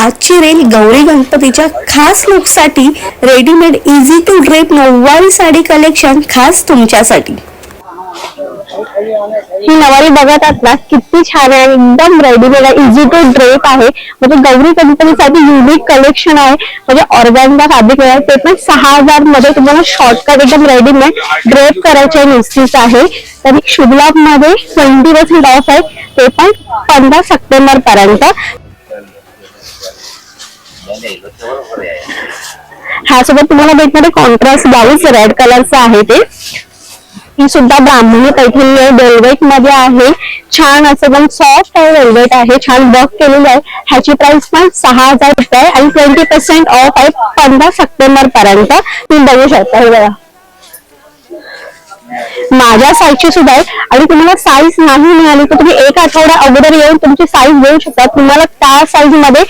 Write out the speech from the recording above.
आजची रेल गौरी गणपतीच्या खास लुकसाठी रेडीमेड इझी टू ड्रेप नऊवारी साडी कलेक्शन खास तुमच्यासाठी। ही नवारी बघत ना किती छान आहे, एकदम रेडीमेड इझी टू ड्रेप आहे। म्हणजे गौरी गणपतीसाठी युनिक कलेक्शन आहे। म्हणजे ऑर्गॅन्झा फॅब्रिक आहे, ते पण 6000 मध्ये तुम्हाला शॉर्टकट एकदम रेडीमेड ड्रेप करायचे निश्चित आहे। तर शुभ लाभ मध्ये 20% ऑफ आहे, ते पण 15 सप्टेंबर पर्यंत। ह्यासोबत तुम्हाला भेटणारे कॉन्ट्रास्ट ब्लाउज रेड कलरचा आहे। ते ही सुद्धा ब्राह्मणी पैठणी आहे, वेल्वेट मध्ये आहे। छान असं एकदम सॉफ्ट आहे, वेल्वेट आहे, छान वर्क केलेलं आहे। ह्याची प्राइस पण 6000 रुपये आहे आणि 20% ऑफ आहे 15 सप्टेंबर पर्यंत। तुम्ही बघू शकता, हे बघा माझ्या साईजची सुद्धा आहे। आणि तुम्हाला साईज नाही मिळाली तर तुम्ही एक आठवडा अगोदर येऊन तुमची साईज घेऊ शकता, तुम्हाला त्या साईज मध्ये